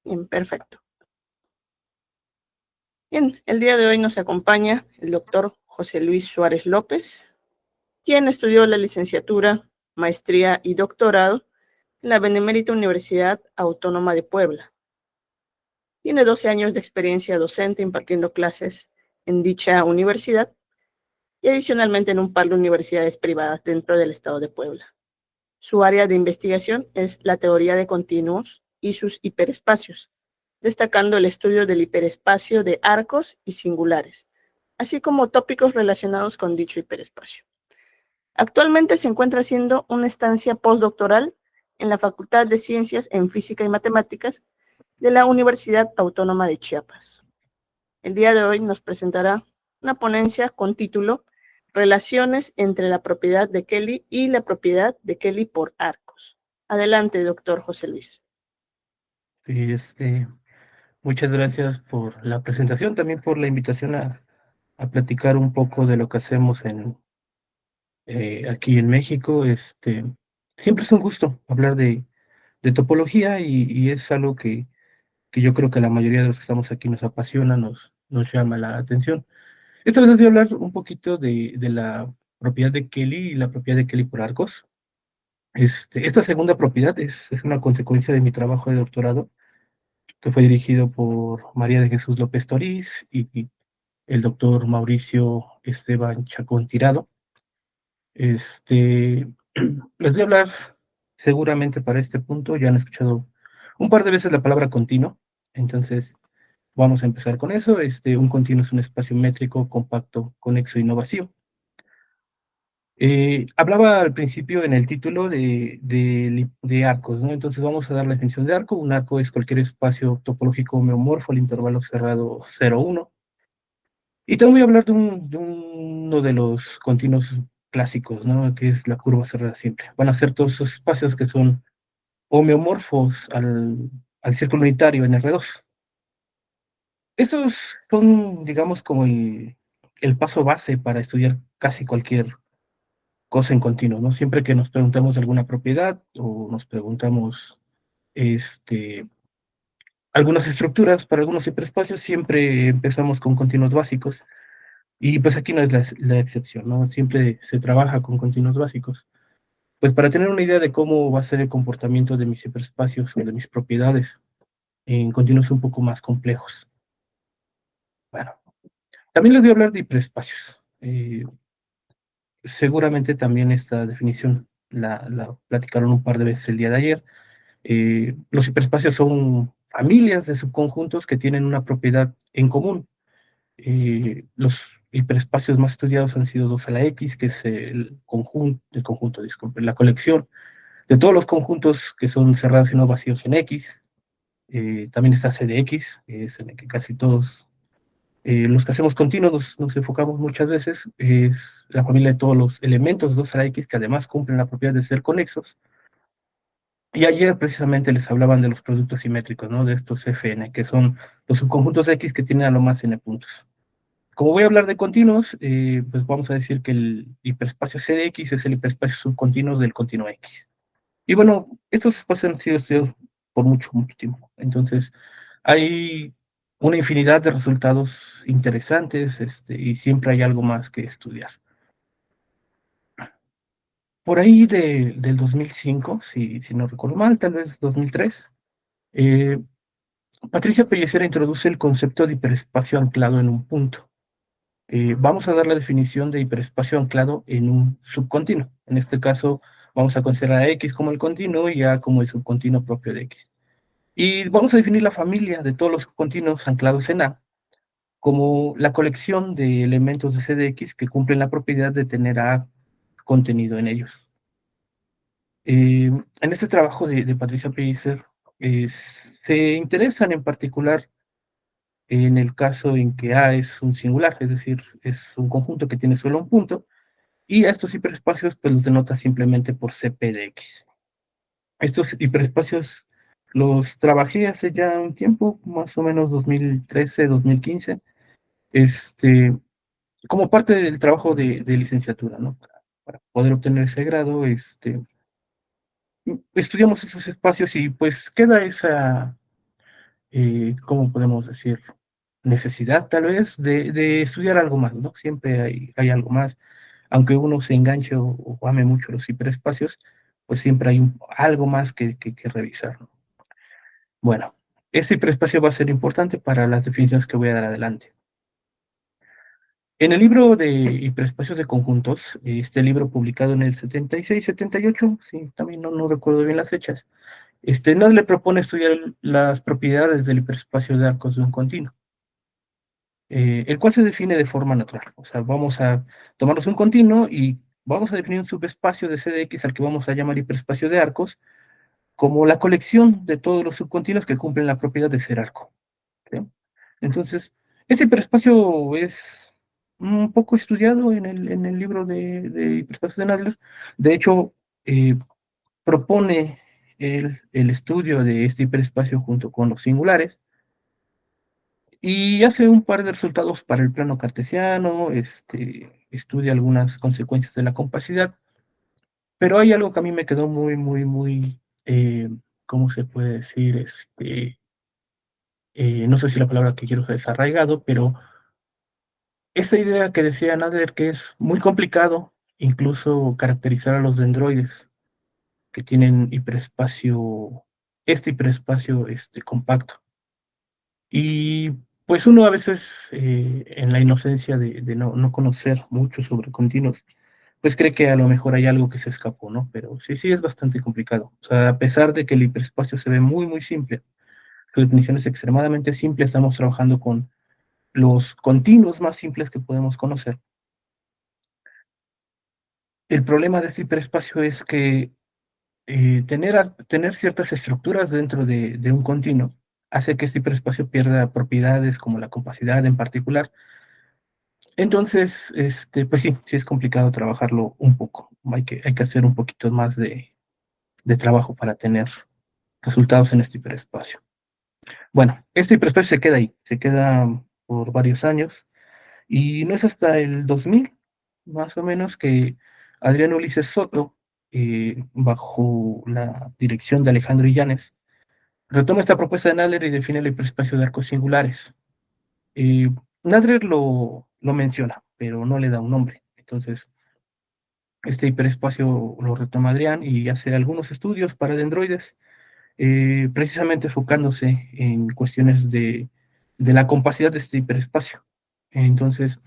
Bien, perfecto. Bien, el día de hoy nos acompaña el doctor José Luis Suárez López, quien estudió la licenciatura, maestría y doctorado en la Benemérita Universidad Autónoma de Puebla. Tiene 12 años de experiencia docente impartiendo clases en dicha universidad y adicionalmente en un par de universidades privadas dentro del estado de Puebla. Su área de investigación es la teoría de continuos y sus hiperespacios, destacando el estudio del hiperespacio de arcos y singulares, así como tópicos relacionados con dicho hiperespacio. Actualmente se encuentra haciendo una estancia postdoctoral en la Facultad de Ciencias en Física y Matemáticas de la Universidad Autónoma de Chiapas. El día de hoy nos presentará una ponencia con título Relaciones entre la propiedad de Kelly y la propiedad de Kelly por arcos. Adelante, doctor José Luis. Sí, muchas gracias por la presentación, también por la invitación a platicar un poco de lo que hacemos aquí en México. Siempre es un gusto hablar de topología y es algo que yo creo que la mayoría de los que estamos aquí nos apasiona, nos llama la atención. Esta vez les voy a hablar un poquito de la propiedad de Kelly y la propiedad de Kelly por arcos. Esta segunda propiedad es una consecuencia de mi trabajo de doctorado, que fue dirigido por María de Jesús López Toriz y el doctor Mauricio Esteban Chacón Tirado. Les voy a hablar seguramente para este punto, ya han escuchado un par de veces la palabra continuo, entonces vamos a empezar con eso. Un continuo es un espacio métrico, compacto, conexo y no vacío. Hablaba al principio en el título de arcos, ¿no? Entonces vamos a dar la definición de arco. Un arco es cualquier espacio topológico homeomorfo al intervalo cerrado 0, 1. Y también voy a hablar de uno de los continuos clásicos, ¿no? Que es la curva cerrada simple. Van a ser todos esos espacios que son homeomorfos al círculo unitario en R2. Estos son, digamos, como el paso base para estudiar casi cualquier cosa en continuo, ¿no? Siempre que nos preguntamos alguna propiedad o nos preguntamos algunas estructuras para algunos hiperespacios, siempre empezamos con continuos básicos. Y pues aquí no es la excepción, ¿no? Siempre se trabaja con continuos básicos. Pues para tener una idea de cómo va a ser el comportamiento de mis hiperespacios o de mis propiedades en continuos un poco más complejos. Bueno, también les voy a hablar de hiperespacios. Seguramente también esta definición la platicaron un par de veces el día de ayer. Los hiperespacios son familias de subconjuntos que tienen una propiedad en común. Los hiperespacios más estudiados han sido 2 a la X, que es disculpe, la colección de todos los conjuntos que son cerrados y no vacíos en X. También está C de X, que es en el que casi todos los que hacemos continuos nos enfocamos muchas veces. Es la familia de todos los elementos 2 a la X que además cumplen la propiedad de ser conexos. Y ayer precisamente les hablaban de los productos simétricos, ¿no? De estos Fn, que son los subconjuntos X que tienen a lo más n puntos. Como voy a hablar de continuos, pues vamos a decir que el hiperespacio C de X es el hiperespacio subcontinuo del continuo X. Y bueno, estos espacios han sido estudiados por mucho, mucho tiempo. Entonces, hay una infinidad de resultados interesantes, y siempre hay algo más que estudiar. Por ahí del 2005, si no recuerdo mal, tal vez 2003, eh, Patricia Pellicer introduce el concepto de hiperespacio anclado en un punto. Vamos a dar la definición de hiperespacio anclado en un subcontinuo. En este caso, vamos a considerar a X como el continuo y A como el subcontinuo propio de X. Y vamos a definir la familia de todos los subcontinuos anclados en A como la colección de elementos de C de X que cumplen la propiedad de tener A contenido en ellos. En este trabajo de Patricia Pellicer, se interesan en particular en el caso en que A es un singular, es decir, es un conjunto que tiene solo un punto, y a estos hiperespacios pues los denota simplemente por CP de X. Estos hiperespacios los trabajé hace ya un tiempo, más o menos 2013, 2015, como parte del trabajo de licenciatura, ¿no? Para poder obtener ese grado, estudiamos esos espacios y pues queda ¿cómo podemos decir? Necesidad tal vez de estudiar algo más, ¿no? Siempre hay algo más, aunque uno se enganche o ame mucho los hiperespacios, pues siempre hay algo más que revisar, ¿no? Bueno, este hiperespacio va a ser importante para las definiciones que voy a dar adelante. En el libro de hiperespacios de conjuntos, este libro publicado en el 76, 78, sí, también no recuerdo bien las fechas, nos le propone estudiar las propiedades del hiperespacio de arcos de un continuo, el cual se define de forma natural. O sea, vamos a tomarnos un continuo y vamos a definir un subespacio de C de X al que vamos a llamar hiperespacio de arcos, como la colección de todos los subcontinuos que cumplen la propiedad de ser arco, ¿sí? Entonces, ese hiperespacio es un poco estudiado en el libro de hiperespacios de Nadler. De hecho, eh, propone el estudio de este hiperespacio junto con los singulares y hace un par de resultados para el plano cartesiano, estudia algunas consecuencias de la compacidad, pero hay algo que a mí me quedó muy, ¿cómo se puede decir? No sé si la palabra que quiero usar es arraigado, pero esa idea que decía Nadler que es muy complicado incluso caracterizar a los dendroides que tienen hiperespacio, este hiperespacio compacto. Y pues uno a veces, en la inocencia de no conocer mucho sobre continuos, pues cree que a lo mejor hay algo que se escapó, ¿no? Pero sí es bastante complicado. O sea, a pesar de que el hiperespacio se ve muy simple, su definición es extremadamente simple, estamos trabajando con los continuos más simples que podemos conocer. El problema de este hiperespacio es que tener ciertas estructuras dentro de un continuo hace que este hiperespacio pierda propiedades como la compacidad en particular. Entonces, pues sí es complicado trabajarlo un poco. Hay que hacer un poquito más de trabajo para tener resultados en este hiperespacio. Bueno, este hiperespacio se queda ahí, se queda por varios años, y no es hasta el 2000, más o menos, que Adriano Ulises Soto, bajo la dirección de Alejandro Illanes, retoma esta propuesta de Nadler y define el hiperespacio de arcos singulares. Eh, Nadler lo menciona, pero no le da un nombre. Entonces, este hiperespacio lo retoma Adrián y hace algunos estudios para dendroides, precisamente enfocándose en cuestiones de la compacidad de este hiperespacio. Entonces,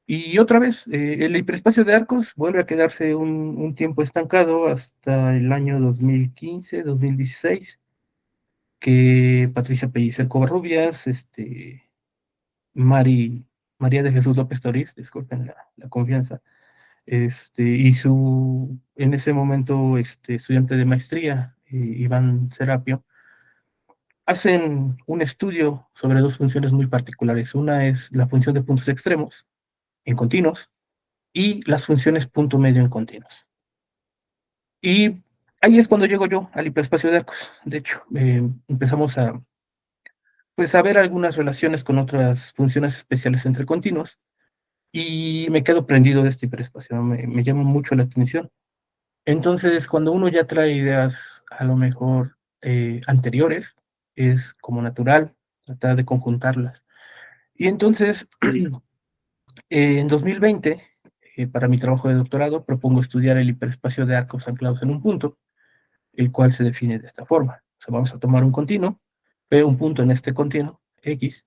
y otra vez, el hiperespacio de arcos vuelve a quedarse un tiempo estancado hasta el año 2015, 2016, que Patricia Pellicer Covarrubias, Mari, María de Jesús López Toriz, disculpen la confianza, en ese momento, estudiante de maestría, Iván Serapio, hacen un estudio sobre dos funciones muy particulares. Una es la función de puntos extremos en continuos y las funciones punto medio en continuos. Y ahí es cuando llego yo al hiperespacio de arcos. De hecho, empezamos pues, a ver algunas relaciones con otras funciones especiales entre continuos y me quedo prendido de este hiperespacio, me llama mucho la atención. Entonces, cuando uno ya trae ideas a lo mejor anteriores, es como natural tratar de conjuntarlas. Y entonces, en 2020, para mi trabajo de doctorado, propongo estudiar el hiperespacio de arcos anclados en un punto, el cual se define de esta forma. O sea, vamos a tomar un continuo, P, un punto en este continuo, X,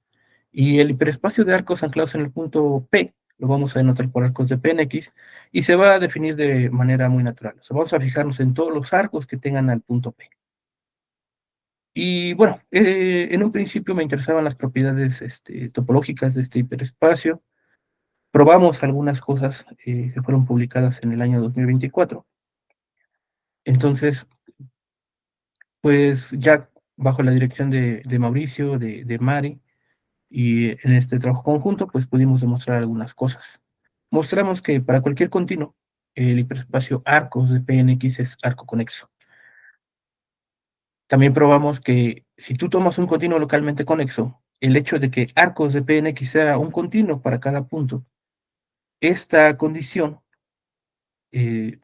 y el hiperespacio de arcos anclados en el punto P lo vamos a denotar por arcos de P en X, y se va a definir de manera muy natural. O sea, vamos a fijarnos en todos los arcos que tengan al punto P. Y bueno, en un principio me interesaban las propiedades topológicas de este hiperespacio. Probamos algunas cosas que fueron publicadas en el año 2024. Entonces, pues ya bajo la dirección de Mauricio, de Mari, y en este trabajo conjunto, pues pudimos demostrar algunas cosas. Mostramos que para cualquier continuo, el hiperespacio arcos de Pnx es arco conexo. También probamos que si tú tomas un continuo localmente conexo, el hecho de que arcos de Pnx sea un continuo para cada punto, esta condición eh,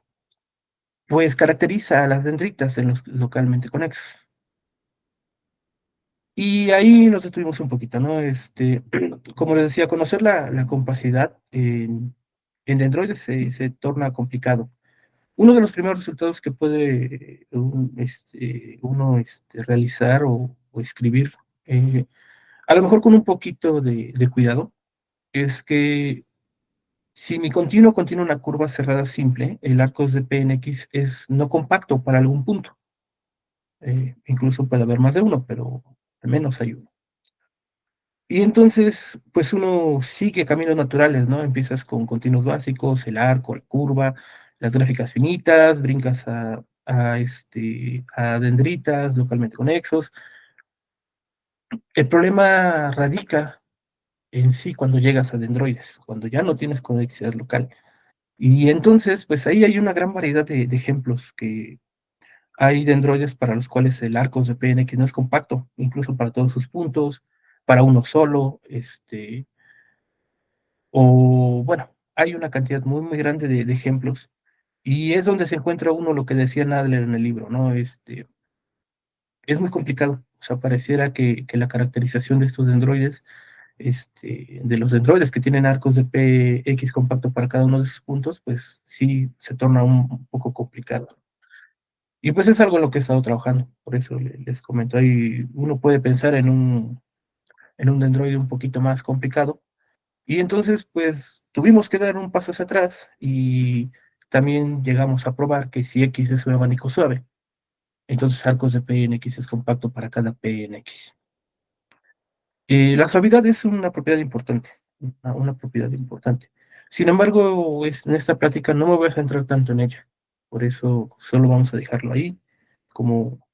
pues caracteriza a las dendritas en los localmente conexos. Y ahí nos detuvimos un poquito, ¿no? Como les decía, conocer la compacidad en dendroides se torna complicado. Uno de los primeros resultados que puede uno realizar o escribir, eh, a lo mejor con un poquito de cuidado, es que si mi continuo contiene una curva cerrada simple, el arcos de Pnx es no compacto para algún punto. Incluso puede haber más de uno, pero al menos hay uno. Y entonces, pues uno sigue caminos naturales, ¿no? Empiezas con continuos básicos, el arco, la curva, las gráficas finitas, brincas a dendritas localmente conexos. El problema radica en sí cuando llegas a dendroides, cuando ya no tienes conexidad local. Y entonces, pues ahí hay una gran variedad de ejemplos que hay dendroides para los cuales el arcos de PNX no es compacto, incluso para todos sus puntos, para uno solo, o bueno, hay una cantidad muy, muy grande de ejemplos. Y es donde se encuentra uno lo que decía Nadler en el libro, ¿no? Es muy complicado. O sea, pareciera que la caracterización de estos dendroides, de los dendroides que tienen arcos de PX compacto para cada uno de sus puntos, pues sí se torna un poco complicado. Y pues es algo en lo que he estado trabajando, por eso les comento. Ahí uno puede pensar en un dendroide un poquito más complicado. Y entonces, pues tuvimos que dar un paso hacia atrás y también llegamos a probar que si X es un abanico suave, entonces arcos de PNX es compacto para cada PNX. La suavidad es una propiedad importante, una propiedad importante. Sin embargo, en esta plática no me voy a centrar tanto en ella. Por eso solo vamos a dejarlo ahí, como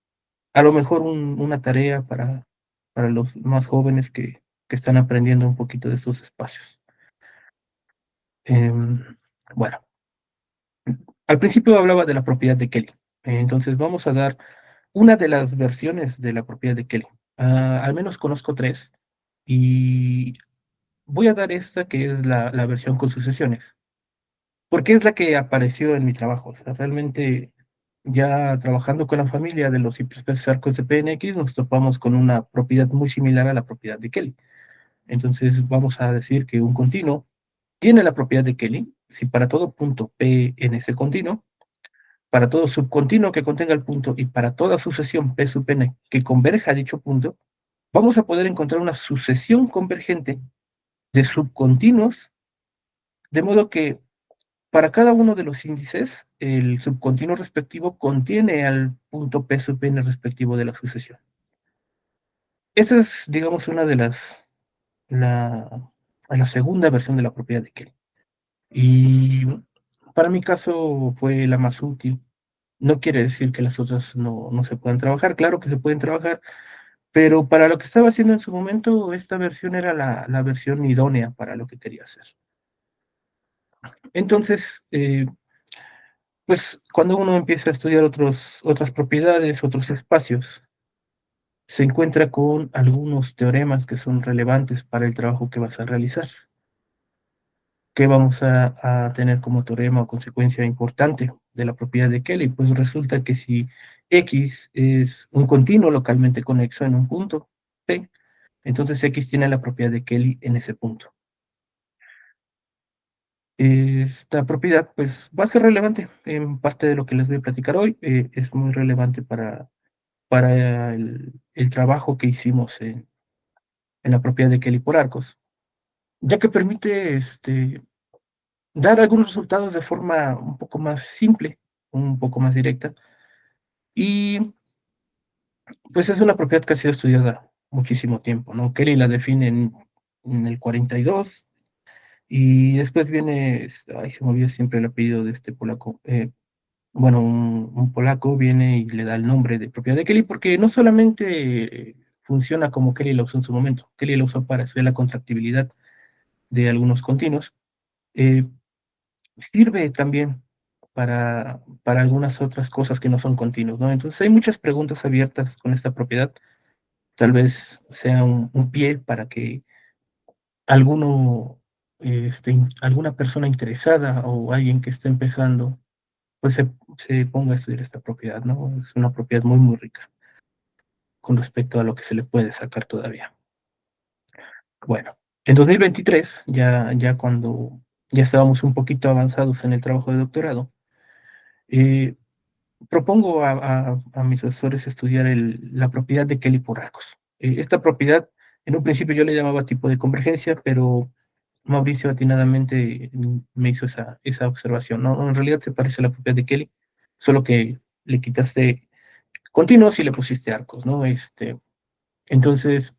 a lo mejor una tarea para los más jóvenes que están aprendiendo un poquito de estos espacios. Bueno, al principio hablaba de la propiedad de Kelly. Entonces vamos a dar una de las versiones de la propiedad de Kelly. Al menos conozco tres y voy a dar esta que es la versión con sucesiones, porque es la que apareció en mi trabajo. O sea, realmente ya trabajando con la familia de los hiperespacios arcos de PNX nos topamos con una propiedad muy similar a la propiedad de Kelly. Entonces vamos a decir que un continuo tiene la propiedad de Kelly si para todo punto P en ese continuo, para todo subcontinuo que contenga el punto y para toda sucesión P sub n que converja a dicho punto, vamos a poder encontrar una sucesión convergente de subcontinuos, de modo que para cada uno de los índices, el subcontinuo respectivo contiene al punto P sub n respectivo de la sucesión. Esa es, digamos, una de la segunda versión de la propiedad de Kelly. Y para mi caso fue la más útil. No quiere decir que las otras no se puedan trabajar, claro que se pueden trabajar, pero para lo que estaba haciendo en su momento, esta versión era la versión idónea para lo que quería hacer. Entonces, pues cuando uno empieza a estudiar otras propiedades, otros espacios, se encuentra con algunos teoremas que son relevantes para el trabajo que vas a realizar. ¿Qué vamos a tener como teorema o consecuencia importante de la propiedad de Kelly? Pues resulta que si X es un continuo localmente conexo en un punto P, entonces X tiene la propiedad de Kelly en ese punto. Esta propiedad pues va a ser relevante en parte de lo que les voy a platicar hoy. Es muy relevante para el trabajo que hicimos en la propiedad de Kelly por arcos, ya que permite dar algunos resultados de forma un poco más simple, un poco más directa. Y pues es una propiedad que ha sido estudiada muchísimo tiempo, ¿no? Kelly la define en el 42 y después viene, ay, se me olvida siempre el apellido de este polaco. Bueno, un polaco viene y le da el nombre de propiedad de Kelly porque no solamente funciona como Kelly lo usó en su momento, Kelly lo usó para estudiar la contractibilidad de algunos continuos, eh, sirve también para algunas otras cosas que no son continuos, ¿no? Entonces hay muchas preguntas abiertas con esta propiedad. Tal vez sea un pie para que alguno, alguna persona interesada o alguien que esté empezando, pues se ponga a estudiar esta propiedad, ¿no? Es una propiedad muy, muy rica. con respecto a lo que se le puede sacar todavía. Bueno, en 2023, ya cuando ya estábamos un poquito avanzados en el trabajo de doctorado, eh, propongo a mis asesores estudiar la propiedad de Kelly por arcos. Esta propiedad, en un principio yo le llamaba tipo de convergencia, pero Mauricio atinadamente me hizo esa observación, ¿no? En realidad se parece a la propiedad de Kelly, solo que le quitaste continuos y le pusiste arcos, ¿no? Entonces,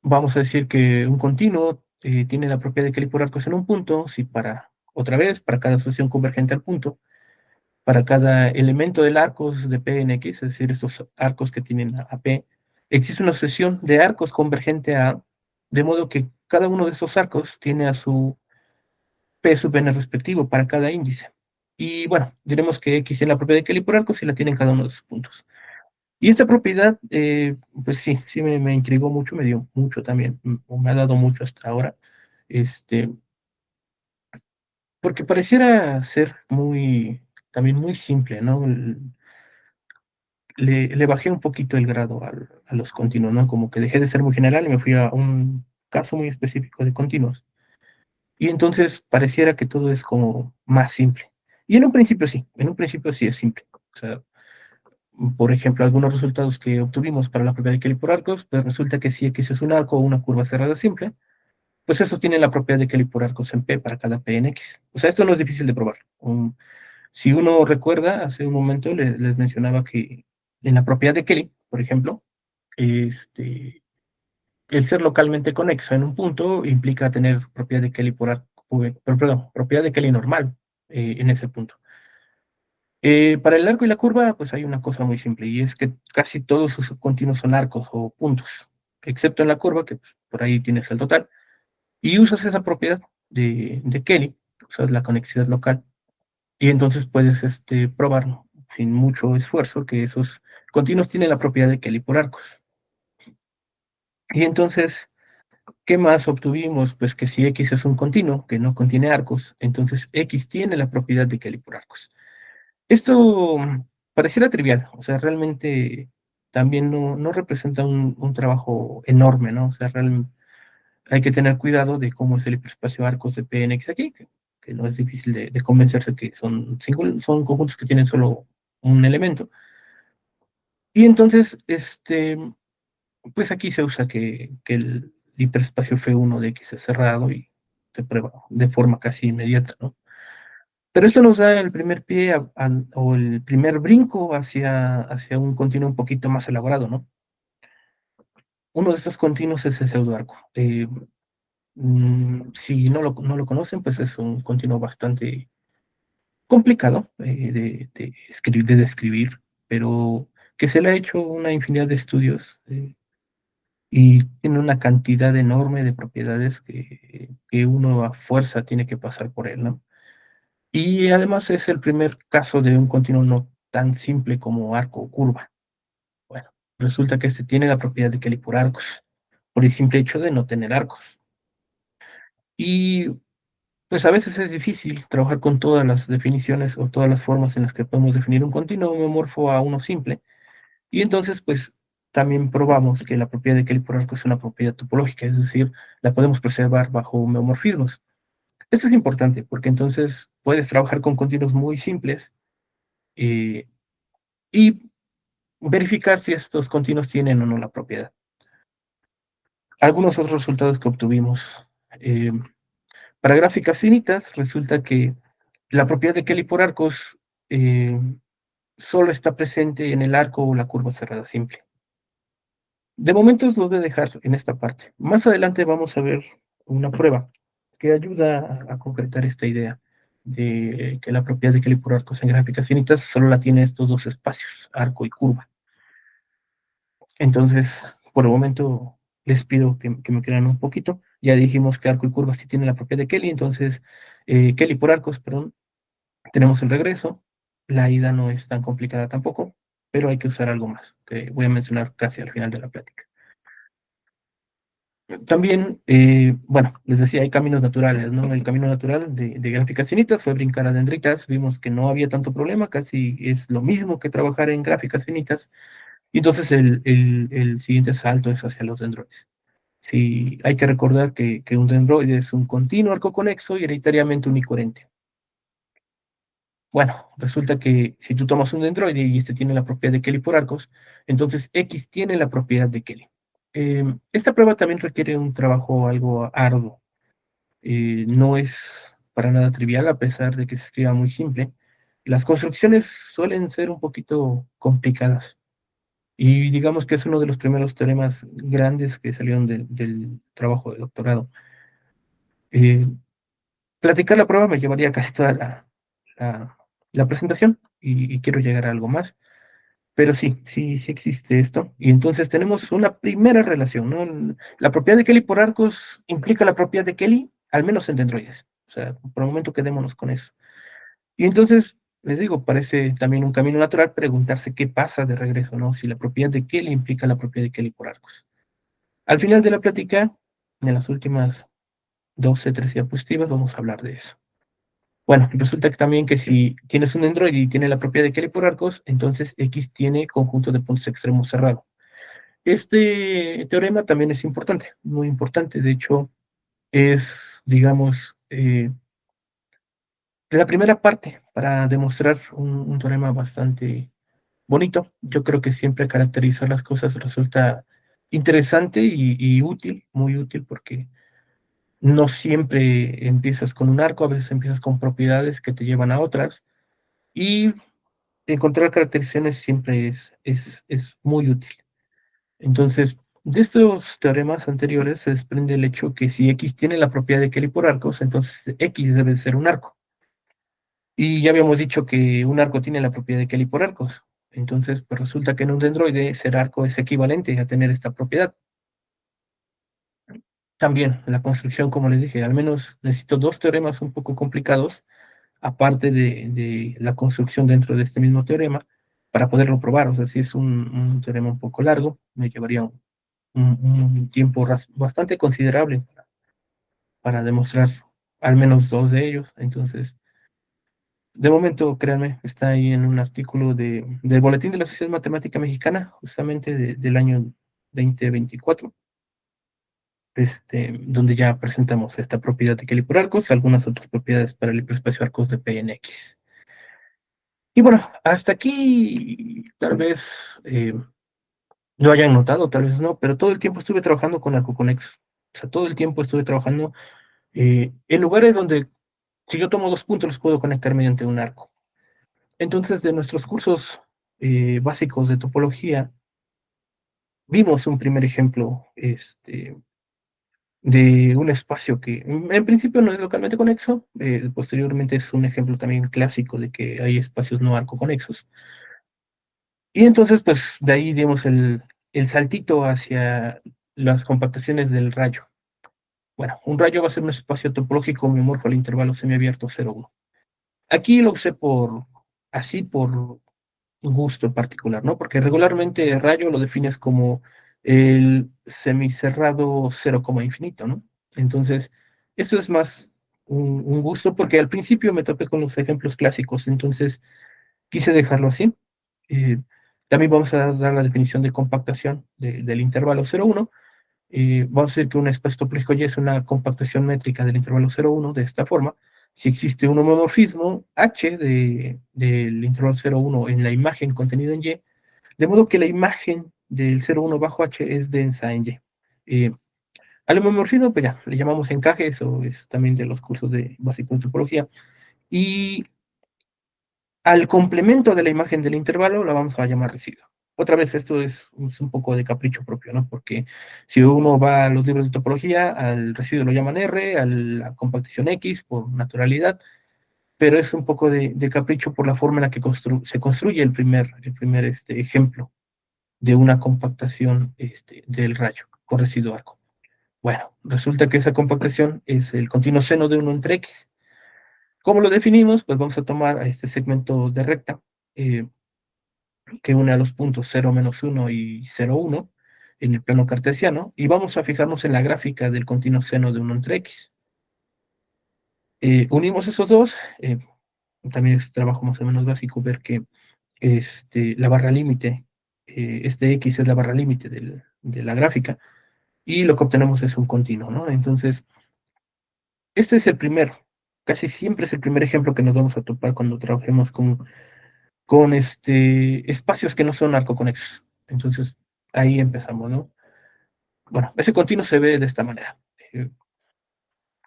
vamos a decir que un continuo tiene la propiedad de Kelly por arcos en un punto, si otra vez, para cada asociación convergente al punto, para cada elemento del arco de P en X, es decir, estos arcos que tienen a P, existe una sucesión de arcos convergente a A, de modo que cada uno de esos arcos tiene a su P sub n respectivo para cada índice. Y bueno, diremos que X tiene la propiedad de Kelly por arcos y la tiene en cada uno de sus puntos. Y esta propiedad, pues sí me intrigó mucho, me dio mucho también, me ha dado mucho hasta ahora, porque pareciera ser también muy simple, ¿no? Le bajé un poquito el grado a los continuos, ¿no? Como que dejé de ser muy general y me fui a un caso muy específico de continuos. Y entonces pareciera que todo es como más simple. Y en un principio sí es simple. O sea, por ejemplo, algunos resultados que obtuvimos para la propiedad de Kelly por arcos, pues resulta que si X es un arco o una curva cerrada simple, pues eso tiene la propiedad de Kelly por arcos en P para cada P en X. O sea, esto no es difícil de probar. Si uno recuerda, hace un momento les mencionaba que en la propiedad de Kelly, por ejemplo, este, el ser localmente conexo en un punto implica tener propiedad de Kelly por arco, perdón, propiedad de Kelly normal en ese punto. Para el arco y la curva, pues hay una cosa muy simple, y es que casi todos sus continuos son arcos o puntos, excepto en la curva, que pues, por ahí tienes el total, y usas esa propiedad de Kelly, usas la conexidad local, y entonces puedes probar sin mucho esfuerzo que esos continuos tienen la propiedad de Kelly por arcos. Y entonces, ¿qué más obtuvimos? Pues que si X es un continuo que no contiene arcos, entonces X tiene la propiedad de Kelly por arcos. Esto pareciera trivial, o sea, realmente también no representa un trabajo enorme, ¿no? O sea, hay que tener cuidado de cómo es el hiperespacio arcos de PNX aquí, que no es difícil de convencerse que son conjuntos que tienen solo un elemento. Y entonces, pues aquí se usa que el hiperespacio F1 de X es cerrado y se prueba de forma casi inmediata, ¿no? Pero eso nos da el primer pie o el primer brinco hacia un continuo un poquito más elaborado, ¿no? Uno de estos continuos es el pseudoarco. Si no lo conocen, pues es un continuo bastante complicado de describir, pero que se le ha hecho una infinidad de estudios y tiene una cantidad enorme de propiedades que uno a fuerza tiene que pasar por él, ¿no? Y además es el primer caso de un continuo no tan simple como arco o curva. Bueno, resulta que este tiene la propiedad de Kelly por arcos, por el simple hecho de no tener arcos. Y pues a veces es difícil trabajar con todas las definiciones o todas las formas en las que podemos definir un continuo homomorfo a uno simple. Y entonces, pues también probamos que la propiedad de Kelly por arco es una propiedad topológica, es decir, la podemos preservar bajo homeomorfismos. Esto es importante porque entonces puedes trabajar con continuos muy simples eh, y verificar si estos continuos tienen o no la propiedad. Algunos otros resultados que obtuvimos. Eh, para gráficas finitas, resulta que la propiedad de Kelly por arcos solo está presente en el arco o la curva cerrada simple. De momento os lo voy a dejar en esta parte. Más adelante vamos a ver una prueba que ayuda a concretar esta idea de que la propiedad de Kelly por arcos en gráficas finitas solo la tiene estos dos espacios, arco y curva. Entonces, por el momento les pido que me crean un poquito. Ya dijimos que arco y curva sí tienen la propiedad de Kelly, entonces Kelly por arcos, perdón, tenemos el regreso. La ida no es tan complicada tampoco, pero hay que usar algo más, que voy a mencionar casi al final de la plática. También, bueno, les decía, hay caminos naturales, ¿no? El camino natural de gráficas finitas fue brincar a dendritas, vimos que no había tanto problema, casi es lo mismo que trabajar en gráficas finitas, Y entonces el siguiente salto es hacia los dendroides. Sí, hay que recordar que un dendroide es un continuo arco conexo y hereditariamente unicoherente. Bueno, resulta que si tú tomas un dendroide y este tiene la propiedad de Kelly por arcos, entonces X tiene la propiedad de Kelly. Esta prueba también requiere un trabajo algo arduo. No es para nada trivial, a pesar de que se escriba muy simple. Las construcciones suelen ser un poquito complicadas. Y digamos que es uno de los primeros teoremas grandes que salieron del trabajo de doctorado. Eh, Platicar la prueba me llevaría casi toda la, la presentación y quiero llegar a algo más. Pero sí existe esto. Y entonces tenemos una primera relación, ¿no? La propiedad de Kelly por arcos implica la propiedad de Kelly, al menos en dendroides. O sea, por el momento quedémonos con eso. Y entonces, les digo, parece también un camino natural preguntarse qué pasa de regreso, ¿no? Si la propiedad de Kelly implica la propiedad de Kelly por arcos. Al final de la plática, en las últimas 12, 13 diapositivas, vamos a hablar de eso. Bueno, resulta que también que si tienes un dendroide y tiene la propiedad de Kelly por arcos, entonces X tiene conjunto de puntos extremos cerrado. Este teorema también es importante, muy importante. De hecho, es, digamos, la primera parte para demostrar un teorema bastante bonito. Yo creo que siempre caracterizar las cosas resulta interesante y útil, muy útil, porque no siempre empiezas con un arco, a veces empiezas con propiedades que te llevan a otras, y encontrar caracterizaciones siempre es muy útil. Entonces, de estos teoremas anteriores se desprende el hecho que si X tiene la propiedad de Kelly por arcos, entonces X debe ser un arco. Y ya habíamos dicho que un arco tiene la propiedad de Kelly por arcos. Entonces, pues resulta que en un dendroide ser arco es equivalente a tener esta propiedad. También la construcción, como les dije, al menos necesito dos teoremas un poco complicados, aparte de la construcción dentro de este mismo teorema, para poderlo probar. O sea, si es un teorema un poco largo, me llevaría un tiempo bastante considerable para demostrar al menos dos de ellos. Entonces, de momento, créanme, está ahí en un artículo del Boletín de la Sociedad Matemática Mexicana, justamente del año 2024, donde ya presentamos esta propiedad de Kelly por arcos, algunas otras propiedades para el hiperespacio arcos de PNX. Y bueno, hasta aquí tal vez lo hayan notado, tal vez no, pero todo el tiempo estuve trabajando con arcoconexos. O sea, todo el tiempo estuve trabajando en lugares donde si yo tomo dos puntos los puedo conectar mediante un arco. Entonces, de nuestros cursos básicos de topología, vimos un primer ejemplo de un espacio que en principio no es localmente conexo, posteriormente es un ejemplo también clásico de que hay espacios no arcoconexos. Y entonces, pues de ahí dimos el saltito hacia las compactaciones del rayo. Bueno, un rayo va a ser un espacio topológico homomorfo al intervalo semiabierto 0,1. Aquí lo usé por gusto particular, ¿no? Porque regularmente el rayo lo defines como el semicerrado 0, infinito, ¿no? Entonces, eso es más un gusto porque al principio me topé con los ejemplos clásicos, entonces quise dejarlo así. Eh, También vamos a dar la definición de compactación del intervalo 0,1. Vamos a decir que un espacio topológico Y es una compactación métrica del intervalo 0,1 de esta forma. Si existe un homomorfismo H del intervalo 0,1 en la imagen contenida en Y, de modo que la imagen del 0,1 bajo H es densa en Y. Al homomorfismo, pues ya, le llamamos encaje, eso es también de los cursos de básico de topología. Y al complemento de la imagen del intervalo la vamos a llamar residuo. Otra vez, esto es un poco de capricho propio, ¿no? Porque si uno va a los libros de topología, al residuo lo llaman R, a la compactación X por naturalidad, pero es un poco de capricho por la forma en la que se construye el primer ejemplo de una compactación del rayo con residuo arco. Bueno, resulta que esa compactación es el continuo seno de 1 entre X. ¿Cómo lo definimos? Pues vamos a tomar a este segmento de recta eh, que une a los puntos 0, -1 y 0, 1 en el plano cartesiano y vamos a fijarnos en la gráfica del continuo seno de 1 entre X. Unimos esos dos, también es un trabajo más o menos básico ver que la barra límite este X es la barra límite de la gráfica, y lo que obtenemos es un continuo, ¿no? Entonces, este es el primero, casi siempre es el primer ejemplo que nos vamos a topar cuando trabajemos con espacios que no son arcoconexos. Entonces, ahí empezamos, ¿no? Bueno, ese continuo se ve de esta manera.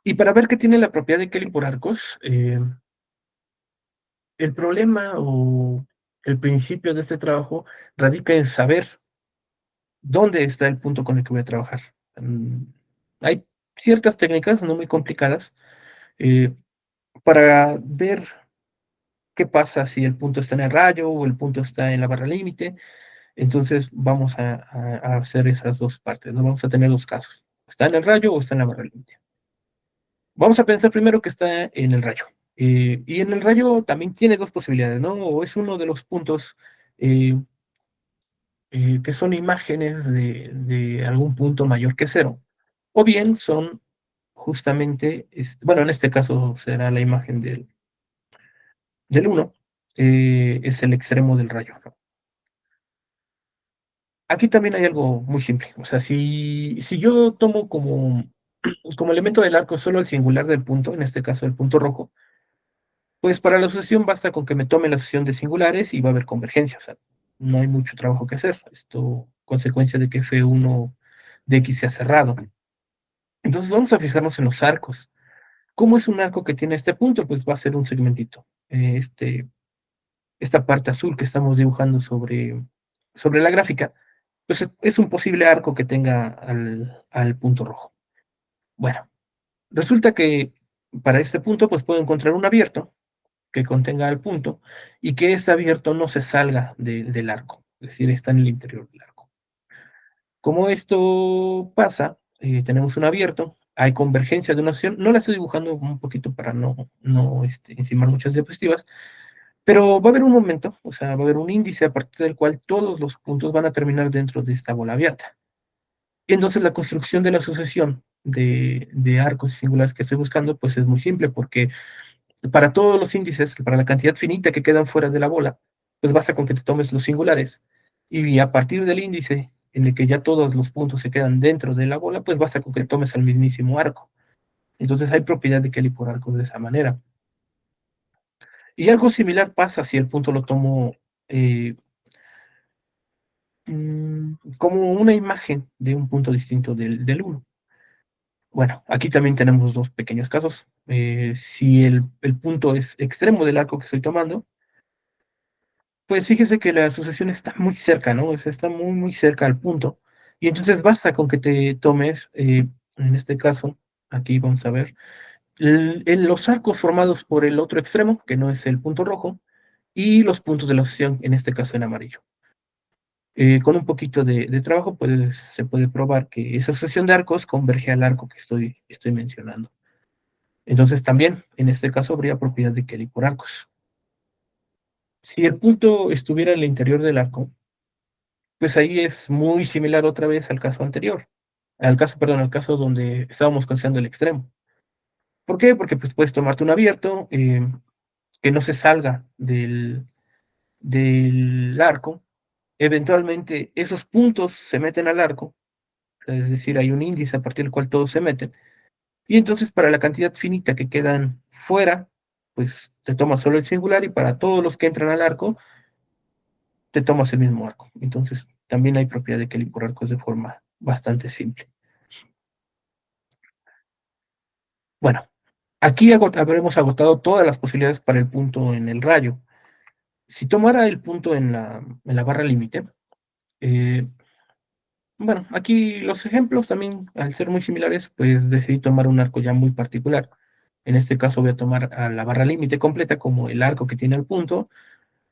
Y para ver qué tiene la propiedad de Kelly por arcos, el problema o el principio de este trabajo radica en saber dónde está el punto con el que voy a trabajar. Hay ciertas técnicas no muy complicadas eh, para ver qué pasa si el punto está en el rayo o el punto está en la barra límite. Entonces vamos a hacer esas dos partes, ¿no? Vamos a tener dos casos. ¿Está en el rayo o está en la barra límite? Vamos a pensar primero que está en el rayo. Y en el rayo también tiene dos posibilidades, ¿no? O es uno de los puntos eh, que son imágenes de algún punto mayor que cero. O bien son justamente, bueno, en este caso será la imagen del 1, es el extremo del rayo, ¿no? Aquí también hay algo muy simple. O sea, si yo tomo como elemento del arco solo el singular del punto, en este caso el punto rojo, pues para la asociación basta con que me tome la asociación de singulares y va a haber convergencia. O sea, no hay mucho trabajo que hacer. Esto consecuencia de que F1 de X sea cerrado. Entonces vamos a fijarnos en los arcos. ¿Cómo es un arco que tiene este punto? Pues va a ser un segmentito. Esta parte azul que estamos dibujando sobre la gráfica, pues es un posible arco que tenga al punto rojo. Bueno, resulta que para este punto pues puedo encontrar un abierto que contenga el punto y que este abierto no se salga del arco, es decir, está en el interior del arco. Como esto pasa, tenemos un abierto, hay convergencia de una sección, no la estoy dibujando un poquito para no encimar muchas diapositivas, pero va a haber un momento, o sea, va a haber un índice a partir del cual todos los puntos van a terminar dentro de esta bola abierta. Y entonces la construcción de la sucesión de arcos y singulares que estoy buscando, pues es muy simple, porque para todos los índices, para la cantidad finita que quedan fuera de la bola, pues basta con que te tomes los singulares. Y a partir del índice en el que ya todos los puntos se quedan dentro de la bola, pues basta con que tomes el mismísimo arco. Entonces hay propiedad de Kelly por arcos de esa manera. Y algo similar pasa si el punto lo tomo eh, como una imagen de un punto distinto del 1. Bueno, aquí también tenemos dos pequeños casos. Si el punto es extremo del arco que estoy tomando, pues fíjese que la sucesión está muy cerca, ¿no? O sea, está muy, muy cerca al punto. Y entonces basta con que te tomes, en este caso, aquí vamos a ver, los arcos formados por el otro extremo, que no es el punto rojo, y los puntos de la sucesión, en este caso en amarillo. Con un poquito de trabajo se puede probar que esa sucesión de arcos converge al arco que estoy mencionando. Entonces también, en este caso, habría propiedad de Kelly por arcos. Si el punto estuviera en el interior del arco, pues ahí es muy similar otra vez al caso anterior, al caso donde estábamos considerando el extremo. ¿Por qué? Porque pues puedes tomarte un abierto que no se salga del arco. Eventualmente esos puntos se meten al arco, es decir, hay un índice a partir del cual todos se meten. Y entonces para la cantidad finita que quedan fuera, pues te tomas solo el singular y para todos los que entran al arco, te tomas el mismo arco. Entonces también hay propiedad de Kelly por arcos de forma bastante simple. Bueno, aquí habremos agotado todas las posibilidades para el punto en el rayo. Si tomara el punto en la barra límite, eh, bueno, aquí los ejemplos también, al ser muy similares, pues decidí tomar un arco ya muy particular. En este caso voy a tomar a la barra límite completa como el arco que tiene el punto.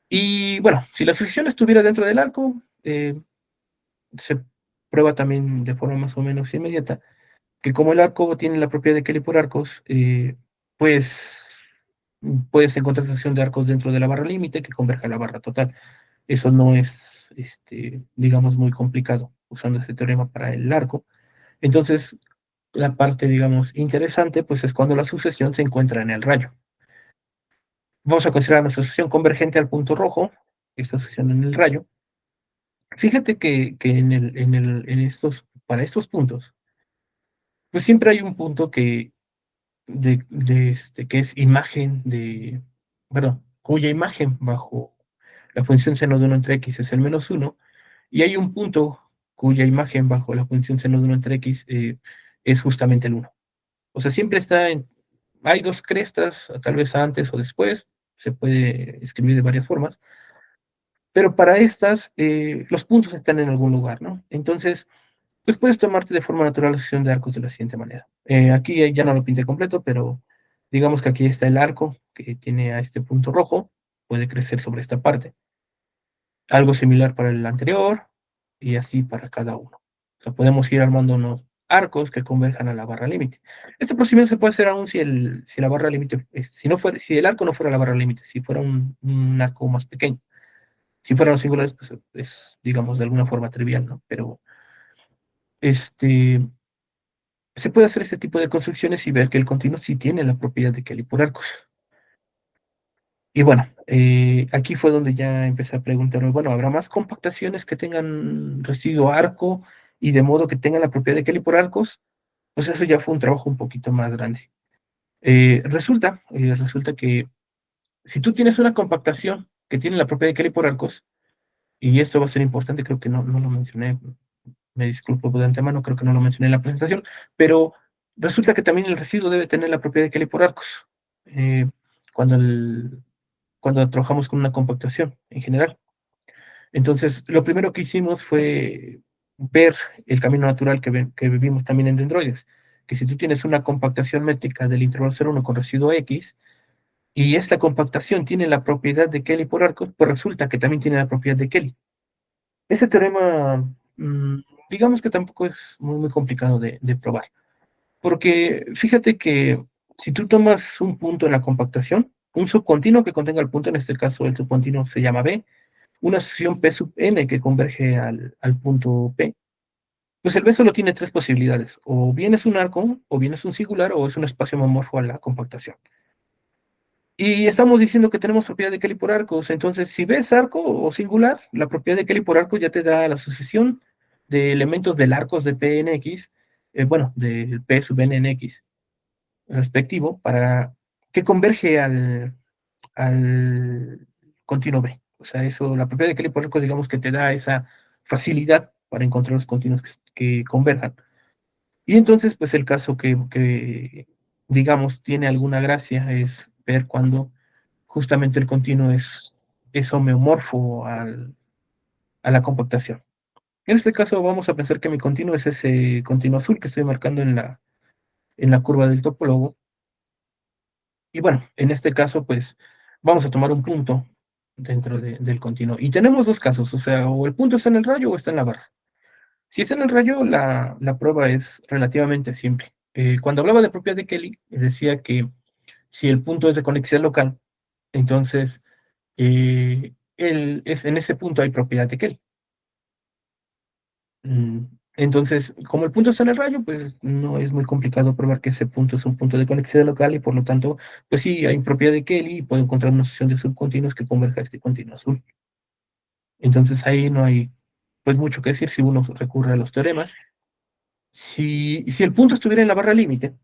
Y bueno, si la sucesión estuviera dentro del arco, se prueba también de forma más o menos inmediata que como el arco tiene la propiedad de Kelly por arcos, pues puedes encontrar sección de arcos dentro de la barra límite que converja a la barra total. Eso no es, digamos, muy complicado usando este teorema para el arco. Entonces, la parte, digamos, interesante, pues es cuando la sucesión se encuentra en el rayo. Vamos a considerar una sucesión convergente al punto rojo, esta sucesión en el rayo. Fíjate que para estos puntos, pues siempre hay un punto que es imagen perdón, cuya imagen bajo la función seno de 1 entre x es el -1, y hay un punto cuya imagen bajo la función seno de 1 entre x es justamente el 1. O sea, siempre hay dos crestas, tal vez antes o después, se puede escribir de varias formas, pero para estas, los puntos están en algún lugar, ¿no? Entonces, pues puedes tomarte de forma natural la sucesión de arcos de la siguiente manera. Aquí ya no lo pinté completo, pero digamos que aquí está el arco que tiene a este punto rojo, puede crecer sobre esta parte. Algo similar para el anterior y así para cada uno. O sea, podemos ir armando unos arcos que converjan a la barra límite. Este procedimiento se puede hacer aún si la barra límite, si el arco no fuera la barra límite, si fuera un arco más pequeño. Si fueran los singulares, pues es, digamos, de alguna forma trivial, ¿no? Pero este, se puede hacer este tipo de construcciones y ver que el continuo sí tiene la propiedad de Kelly por arcos. Y bueno, aquí fue donde ya empecé a preguntarme, bueno, ¿habrá más compactaciones que tengan residuo arco y de modo que tengan la propiedad de Kelly por arcos? Pues eso ya fue un trabajo un poquito más grande. Resulta que si tú tienes una compactación que tiene la propiedad de Kelly por arcos, y esto va a ser importante, creo que no lo mencioné, me disculpo de antemano, creo que no lo mencioné en la presentación, pero resulta que también el residuo debe tener la propiedad de Kelly por arcos. Eh, cuando, cuando trabajamos con una compactación en general. Entonces, lo primero que hicimos fue ver el camino natural que vivimos también en dendroides, que si tú tienes una compactación métrica del intervalo 0,1 con residuo X, y esta compactación tiene la propiedad de Kelly por arcos, pues resulta que también tiene la propiedad de Kelly. Ese teorema, digamos que tampoco es muy complicado de probar, porque fíjate que si tú tomas un punto en la compactación, un subcontinuo que contenga el punto, en este caso el subcontinuo se llama B, una asociación P sub n que converge al punto P, pues el B solo tiene tres posibilidades, o bien es un arco, o bien es un singular, o es un espacio homomorfo a la compactación. Y estamos diciendo que tenemos propiedad de Kelly por arcos, entonces si ves arco o singular, la propiedad de Kelly por arco ya te da la sucesión de elementos del arcos de P en X, bueno, del P sub n en X respectivo, para que converge al continuo B. O sea, eso, la propiedad de Kelly por arcos, digamos que te da esa facilidad para encontrar los continuos que converjan. Y entonces, pues el caso digamos, tiene alguna gracia es ver cuando justamente el continuo es homeomorfo a la compactación. En este caso vamos a pensar que mi continuo es ese continuo azul que estoy marcando en la curva del topólogo. Y bueno, en este caso, pues vamos a tomar un punto dentro del continuo. Y tenemos dos casos, o sea, o el punto está en el rayo o está en la barra. Si está en el rayo, la prueba es relativamente simple. Cuando hablaba de propiedad de Kelly, decía que si el punto es de conexidad local, entonces en ese punto hay propiedad de Kelly. Mm, Entonces, como el punto está en el rayo, pues no es muy complicado probar que ese punto es un punto de conexidad local y por lo tanto, pues sí, hay propiedad de Kelly y puedo encontrar una sucesión de subcontinuos que converja a este continuo azul. Entonces ahí no hay pues mucho que decir si uno recurre a los teoremas. Si el punto estuviera en la barra límite,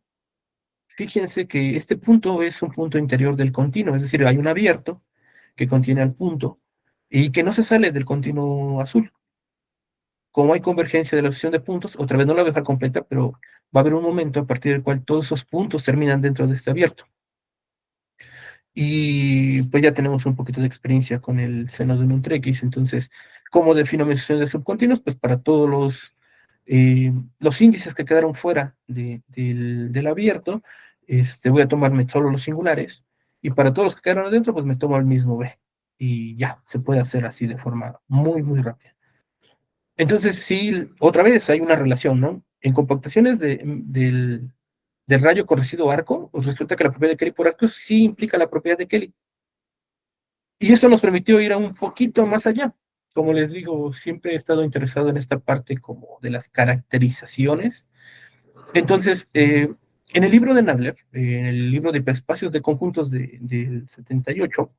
fíjense que este punto es un punto interior del continuo, es decir, hay un abierto que contiene al punto y que no se sale del continuo azul. Como hay convergencia de la sucesión de puntos, otra vez no la voy a dejar completa, pero va a haber un momento a partir del cual todos esos puntos terminan dentro de este abierto. Y pues ya tenemos un poquito de experiencia con el seno de un X, entonces, ¿cómo defino mi sucesión de subcontinuos? Pues para todos los índices que quedaron fuera del abierto, voy a tomarme solo los singulares, y para todos los que quedaron adentro, pues me tomo el mismo B. Y ya, se puede hacer así de forma muy rápida. Entonces, sí, otra vez hay una relación, ¿no? En compactaciones del rayo con residuo arco, pues resulta que la propiedad de Kelly por arco sí implica la propiedad de Kelly. Y esto nos permitió ir a un poquito más allá. Como les digo, siempre he estado interesado en esta parte como de las caracterizaciones. Entonces, en el libro de Nadler, en el libro de espacios de conjuntos del 78,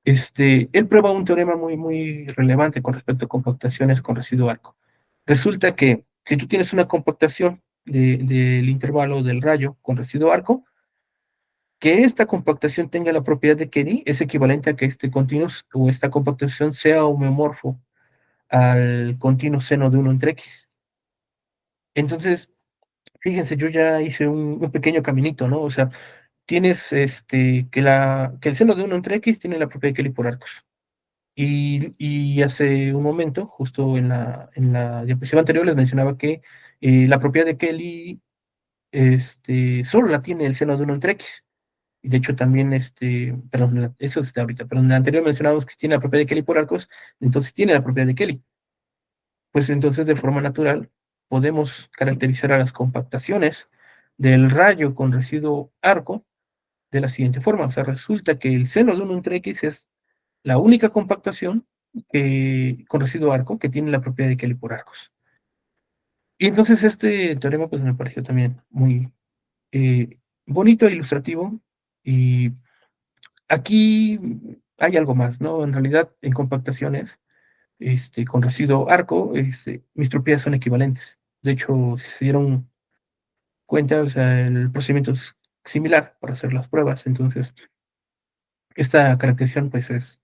él prueba un teorema muy relevante con respecto a compactaciones con residuo arco. Resulta que si tú tienes una compactación del intervalo del rayo con residuo arco, que esta compactación tenga la propiedad de Kelly es equivalente a que este continuo o esta compactación sea homeomorfo al continuo seno de 1 entre x. Entonces, fíjense, yo ya hice un pequeño caminito, ¿no? O sea, tienes que el seno de 1 entre x tiene la propiedad de Kelly por arcos. Y hace un momento, justo en la diapositiva anterior, les mencionaba que la propiedad de Kelly solo la tiene el seno de 1 entre x. Y de hecho también, perdón, eso está ahorita, pero en la anterior mencionábamos que tiene la propiedad de Kelly por arcos, entonces tiene la propiedad de Kelly. Pues entonces de forma natural podemos caracterizar a las compactaciones del rayo con residuo arco de la siguiente forma. O sea, resulta que el seno de 1 entre x es la única compactación con residuo arco que tiene la propiedad de Kelly por arcos. Y entonces este teorema pues me pareció también muy bonito e ilustrativo. Y aquí hay algo más, ¿no? En realidad, en compactaciones con residuo arco, mis propiedades son equivalentes. De hecho, si se dieron cuenta, o sea, el procedimiento es similar para hacer las pruebas. Entonces, esta caracterización, pues,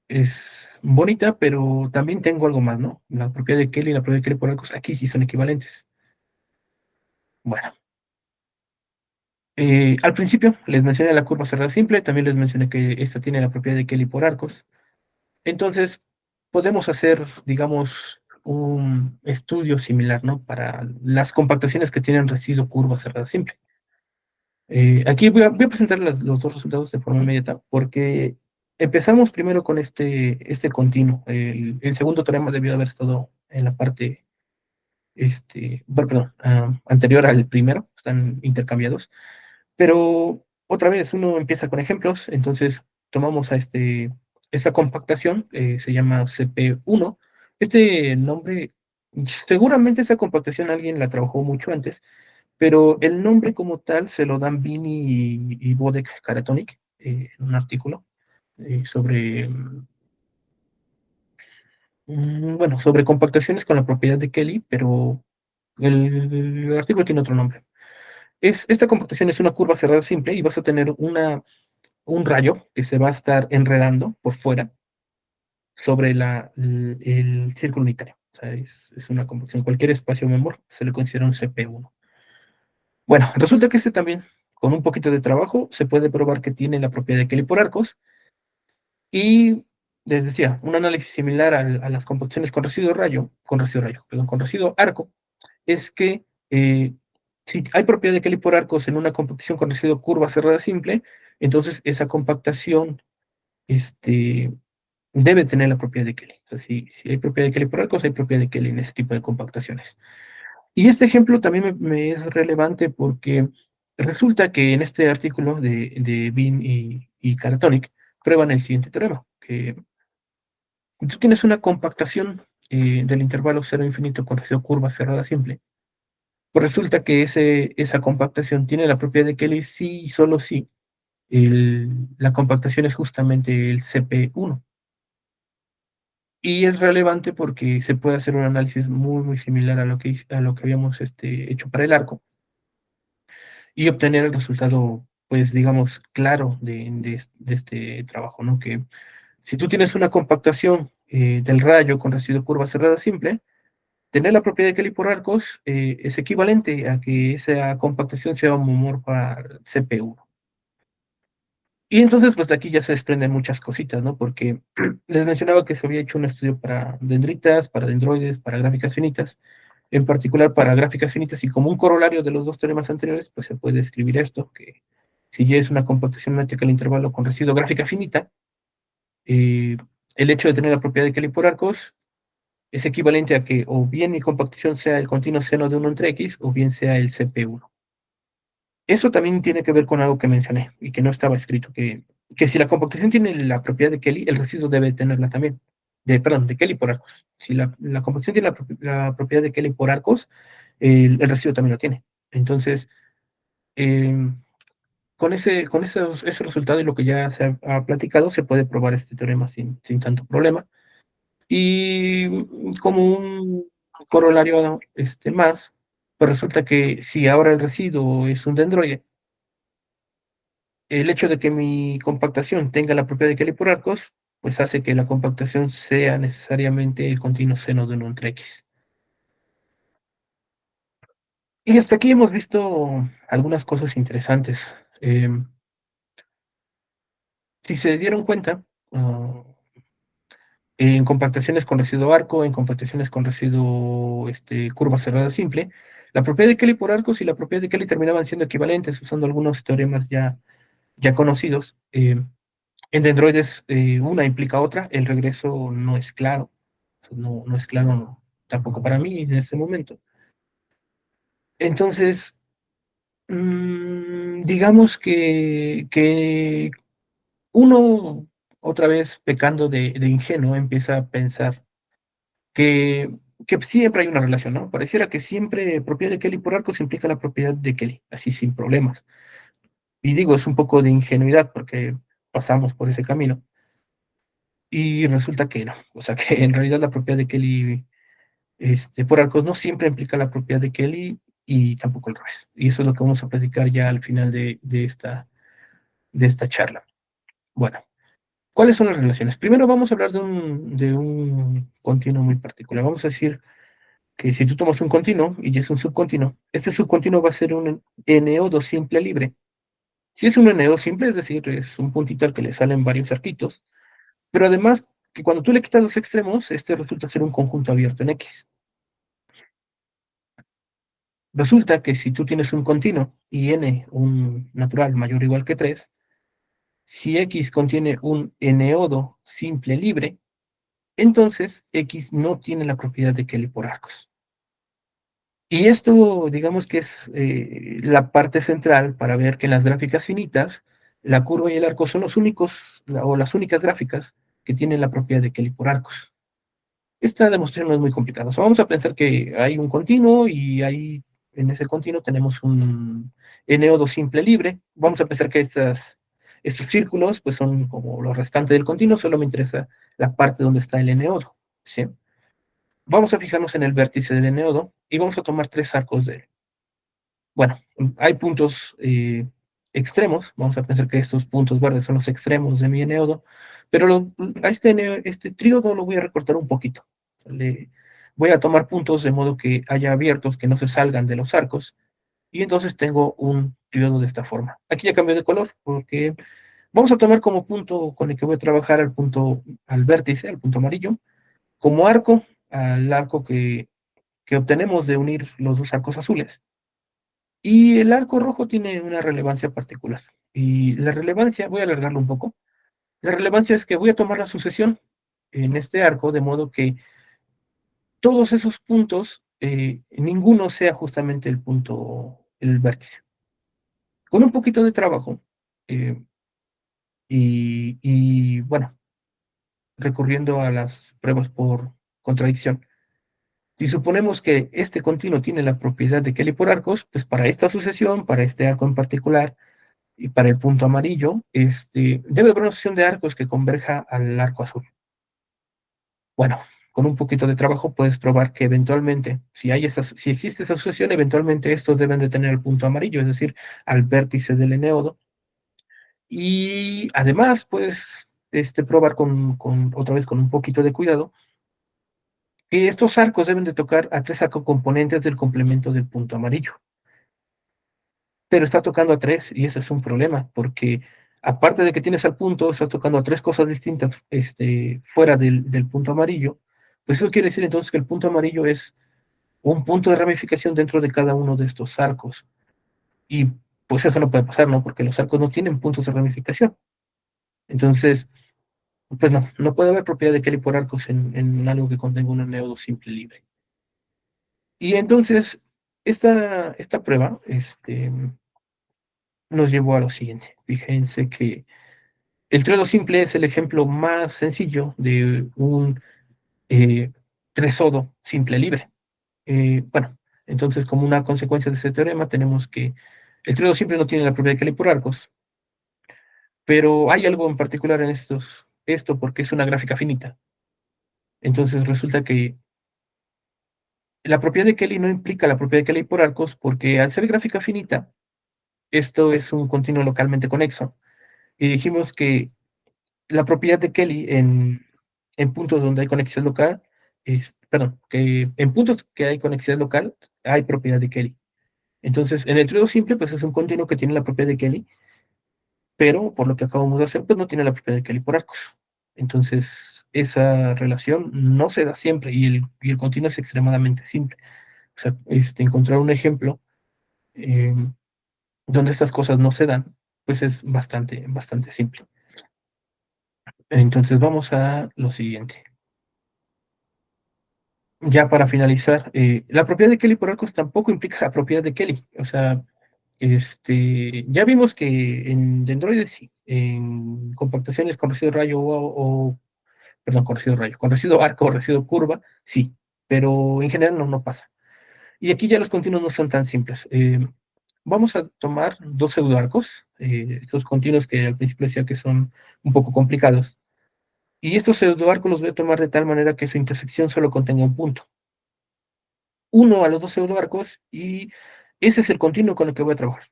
es bonita, pero también tengo algo más, ¿no? La propiedad de Kelly y la propiedad de Kelly por arcos aquí sí son equivalentes. Bueno, al principio les mencioné la curva cerrada simple, también les mencioné que esta tiene la propiedad de Kelly por arcos. Entonces, podemos hacer, digamos, un estudio similar, ¿no? Para las compactaciones que tienen residuo curva cerrada simple. Aquí voy a presentar los dos resultados de forma inmediata, porque empezamos primero con este continuo. El segundo teorema debió haber estado en la parte, bueno, perdón, anterior al primero, están intercambiados. Pero otra vez, uno empieza con ejemplos, entonces tomamos a esta compactación, se llama CP1. Este nombre, seguramente esa compactación alguien la trabajó mucho antes, pero el nombre como tal se lo dan Bini y Bodek Karatonic en un artículo sobre, bueno, sobre compactaciones con la propiedad de Kelly, pero el artículo tiene otro nombre. Esta compactación es una curva cerrada simple y vas a tener un rayo que se va a estar enredando por fuera sobre el círculo unitario. O sea, es una compactación. Cualquier espacio memor se le considera un CP1. Bueno, resulta que también, con un poquito de trabajo, se puede probar que tiene la propiedad de Kelly por arcos. Y les decía, un análisis similar a las compactaciones con residuo arco, es que si hay propiedad de Kelly por arcos en una compactación con residuo curva cerrada simple, entonces esa compactación este, debe tener la propiedad de Kelly. O sea, si hay propiedad de Kelly por arcos, hay propiedad de Kelly en ese tipo de compactaciones. Y este ejemplo también me es relevante porque resulta que en este artículo de Bean y Caratonic prueban el siguiente teorema, que tú tienes una compactación del intervalo cero infinito con residuo curva cerrada simple. Pues resulta que esa compactación tiene la propiedad de Kelly sí y solo si la compactación es justamente el CP1. Y es relevante porque se puede hacer un análisis muy similar a lo que habíamos hecho para el arco y obtener el resultado, pues digamos, claro de este trabajo, ¿no? Que si tú tienes una compactación del rayo con residuo curva cerrada simple, tener la propiedad de Kelly por arcos es equivalente a que esa compactación sea homomorfa al CP1. Y entonces, pues de aquí ya se desprenden muchas cositas, ¿no? Porque les mencionaba que se había hecho un estudio para dendritas, para dendroides, para gráficas finitas, en particular para gráficas finitas, y como un corolario de los dos teoremas anteriores, pues se puede escribir esto, que si ya es una compactación métrica al intervalo con residuo gráfica finita, eh, el hecho de tener la propiedad de Kelly por arcos es equivalente a que o bien mi compactación sea el continuo seno de 1 entre x, o bien sea el CP1. Eso también tiene que ver con algo que mencioné y que no estaba escrito, que si la compactación tiene la propiedad de Kelly, el residuo debe tenerla también. Perdón, de Kelly por arcos. Si la compactación tiene la propiedad de Kelly por arcos, el residuo también lo tiene. Entonces, eh, ese resultado y lo que ya se ha platicado, se puede probar este teorema sin tanto problema. Y como un corolario más, pues resulta que si ahora el residuo es un dendroide, el hecho de que mi compactación tenga la propiedad de Kelly por arcos, pues hace que la compactación sea necesariamente el continuo seno de un ultra X. Y hasta aquí hemos visto algunas cosas interesantes. Si se dieron cuenta, en compactaciones con residuo arco, en compactaciones con residuo curva cerrada simple, la propiedad de Kelly por arcos y la propiedad de Kelly terminaban siendo equivalentes usando algunos teoremas ya conocidos. En dendroides, una implica otra, el regreso no es claro, no es claro tampoco para mí en este momento. Entonces, digamos que uno, otra vez pecando de ingenuo, empieza a pensar que, que siempre hay una relación, ¿no? Pareciera que siempre propiedad de Kelly por arcos implica la propiedad de Kelly, así sin problemas. Y digo, es un poco de ingenuidad porque pasamos por ese camino. Y resulta que no, o sea que en realidad la propiedad de Kelly por arcos no siempre implica la propiedad de Kelly y tampoco el revés. Y eso es lo que vamos a platicar ya al final de esta charla. Bueno, ¿cuáles son las relaciones? Primero vamos a hablar de un continuo muy particular. Vamos a decir que si tú tomas un continuo y es un subcontinuo, este subcontinuo va a ser un NO2 simple libre. Si es un NO simple, es decir, es un puntito al que le salen varios arquitos, pero además que cuando tú le quitas los extremos, este resulta ser un conjunto abierto en X. Resulta que si tú tienes un continuo y n un natural mayor o igual que 3, si X contiene un NO2 simple libre, entonces X no tiene la propiedad de Kelly por arcos. Y esto, digamos que es la parte central para ver que en las gráficas finitas, la curva y el arco son los únicos, o las únicas gráficas que tienen la propiedad de Kelly por arcos. Esta demostración no es muy complicada. Vamos a pensar que hay un continuo y ahí en ese continuo tenemos un NO2 simple libre. Vamos a pensar que estos círculos pues son como lo restante del continuo, solo me interesa la parte donde está el NO2. ¿Sí? Vamos a fijarnos en el vértice del NO2 y vamos a tomar tres arcos de él. Bueno, hay puntos extremos, vamos a pensar que estos puntos verdes son los extremos de mi NO2, pero a este tríodo lo voy a recortar un poquito. Voy a tomar puntos de modo que haya abiertos que no se salgan de los arcos, y entonces tengo un tríodo de esta forma. Aquí ya cambió de color, porque vamos a tomar como punto con el que voy a trabajar al vértice, al punto amarillo, como arco, al arco que obtenemos de unir los dos arcos azules. Y el arco rojo tiene una relevancia particular. Y la relevancia, voy a alargarlo un poco. La relevancia es que voy a tomar la sucesión en este arco, de modo que todos esos puntos, ninguno sea justamente el vértice. Con un poquito de trabajo, eh, bueno, recurriendo a las pruebas por contradicción, si suponemos que este continuo tiene la propiedad de Kelly por arcos, pues para esta sucesión, para este arco en particular, y para el punto amarillo, debe haber una sucesión de arcos que converja al arco azul. Bueno, con un poquito de trabajo puedes probar que eventualmente, si existe esa sucesión, eventualmente estos deben de tener el punto amarillo, es decir, al vértice del eneodo. Y además puedes probar otra vez con un poquito de cuidado, que estos arcos deben de tocar a tres arcocomponentes del complemento del punto amarillo. Pero está tocando a tres y ese es un problema, porque aparte de que tienes al punto, estás tocando a tres cosas distintas fuera del punto amarillo, pues eso quiere decir entonces que el punto amarillo es un punto de ramificación dentro de cada uno de estos arcos. Y pues eso no puede pasar, ¿no? Porque los arcos no tienen puntos de ramificación. Entonces, pues no puede haber propiedad de Kelly por arcos en algo que contenga un neodo simple libre. Y entonces, esta prueba nos llevó a lo siguiente. Fíjense que el triodo simple es el ejemplo más sencillo de un tresodo simple libre. Bueno, entonces como una consecuencia de ese teorema tenemos que El triodo simple no tiene la propiedad de Kelly por arcos, pero hay algo en particular en esto porque es una gráfica finita. Entonces resulta que la propiedad de Kelly no implica la propiedad de Kelly por arcos porque al ser gráfica finita, esto es un continuo localmente conexo. Y dijimos que la propiedad de Kelly en puntos donde hay conexidad local, perdón, que en puntos que hay conexidad local hay propiedad de Kelly. Entonces, en el triodo simple, pues es un continuo que tiene la propiedad de Kelly, pero por lo que acabamos de hacer, pues no tiene la propiedad de Kelly por arcos. Entonces, esa relación no se da siempre y el continuo es extremadamente simple. O sea, encontrar un ejemplo eh, donde estas cosas no se dan, pues es bastante, bastante simple. Entonces, vamos a lo siguiente. Ya para finalizar, la propiedad de Kelly por arcos tampoco implica la propiedad de Kelly. O sea, ya vimos que en dendroides sí, en compactaciones con residuo rayo perdón, con residuo rayo, con residuo arco o residuo curva, sí, pero en general no pasa. Y aquí ya los continuos no son tan simples. Vamos a tomar dos pseudoarcos, estos continuos que al principio decía que son un poco complicados. Y estos pseudoarcos los voy a tomar de tal manera que su intersección solo contenga un punto. Uno a los dos pseudoarcos y ese es el continuo con el que voy a trabajar.